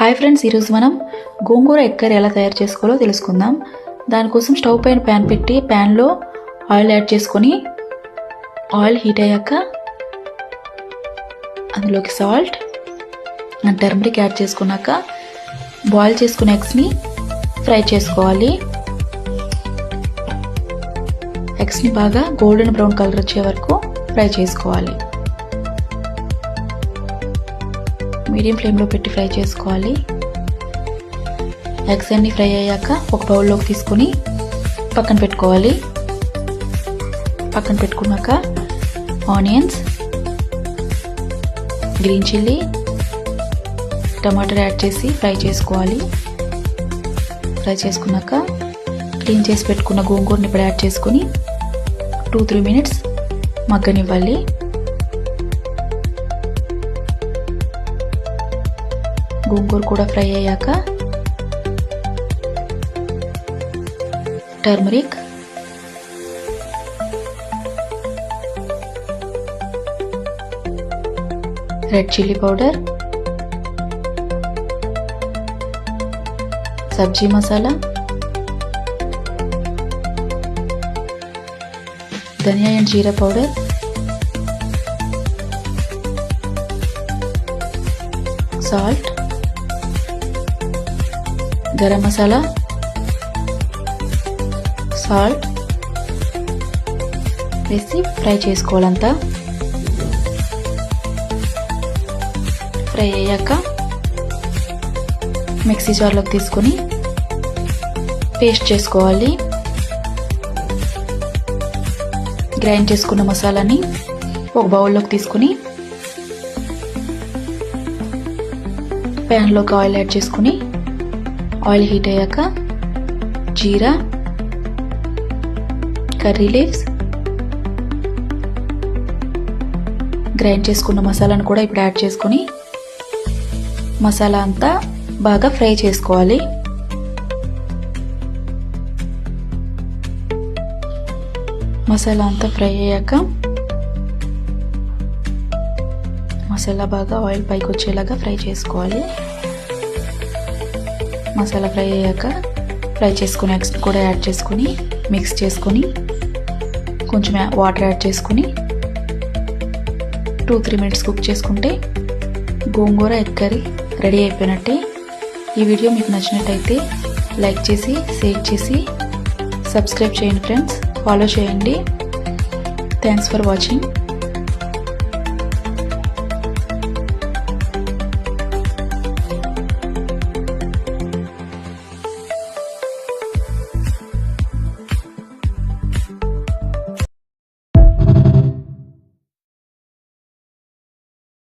Hi friends, ఈరోజు మనం గోంగూర egg curry ఎలా తయారు చేసుకోవాలో తెలుసుకుందాం. దానికోసం స్టవ్ పైన ప్యాన్ పెట్టి ప్యాన్లో ఆయిల్ యాడ్ చేసుకొని ఆయిల్ హీట్ అయ్యాక అందులోకి సాల్ట్ అండ్ టర్మరిక్ యాడ్ చేసుకున్నాక బాయిల్ చేసుకున్న ఎగ్స్ని ఫ్రై చేసుకోవాలి. ఎగ్స్ని బాగా గోల్డెన్ బ్రౌన్ కలర్ వచ్చే వరకు ఫ్రై చేసుకోవాలి. మీడియం ఫ్లేమ్లో పెట్టి ఫ్రై చేసుకోవాలి. ఎగ్స్ అన్ని ఫ్రై అయ్యాక ఒక బౌల్లోకి తీసుకొని పక్కన పెట్టుకోవాలి. పక్కన పెట్టుకున్నాక onions, green chilli, tamatar add చేసి ఫ్రై చేసుకోవాలి. ఫ్రై చేసుకున్నాక క్లీన్ చేసి పెట్టుకున్న గోంగూరని ఇప్పుడు యాడ్ చేసుకొని 2-3 మినిట్స్ మగ్గనివ్వాలి. గోంగూర కూడా ఫ్రై అయ్యాక turmeric, red chilli powder, sabzi masala, dhania and jeera powder, salt, garam masala, salt వేసి ఫ్రై చేసుకోవాలంతా. ఫ్రై అయ్యాక మిక్సీ జార్లోకి తీసుకొని పేస్ట్ చేసుకోవాలి. గ్రైండ్ చేసుకున్న మసాలాని ఒక బౌల్లోకి తీసుకొని ప్యాన్లోకి ఆయిల్ యాడ్ చేసుకుని ఆయిల్ హీట్ అయ్యాక జీరా, కర్రీ లీవ్స్, గ్రైండ్ చేసుకున్న మసాలాను కూడా ఇప్పుడు యాడ్ చేసుకొని మసాలా అంతా బాగా ఫ్రై చేసుకోవాలి. మసాలా అంతా ఫ్రై అయ్యాక మసాలా బాగా ఆయిల్ పైకి వచ్చేలాగా ఫ్రై చేసుకోవాలి. మసాలా ఫ్రై అయ్యాక ఫ్రై చేసుకుని ఎగ్స్ కూడా యాడ్ చేసుకొని మిక్స్ చేసుకొని కొంచెం వాటర్ యాడ్ చేసుకొని 2-3 మినిట్స్ కుక్ చేసుకుంటే గోంగూర ఎగ్ కర్రీ రెడీ అయిపోయినట్టే. ఈ వీడియో మీకు నచ్చినట్టయితే లైక్ చేసి, షేర్ చేసి, సబ్స్క్రైబ్ చేయండి ఫ్రెండ్స్. ఫాలో చేయండి. Thanks for watching.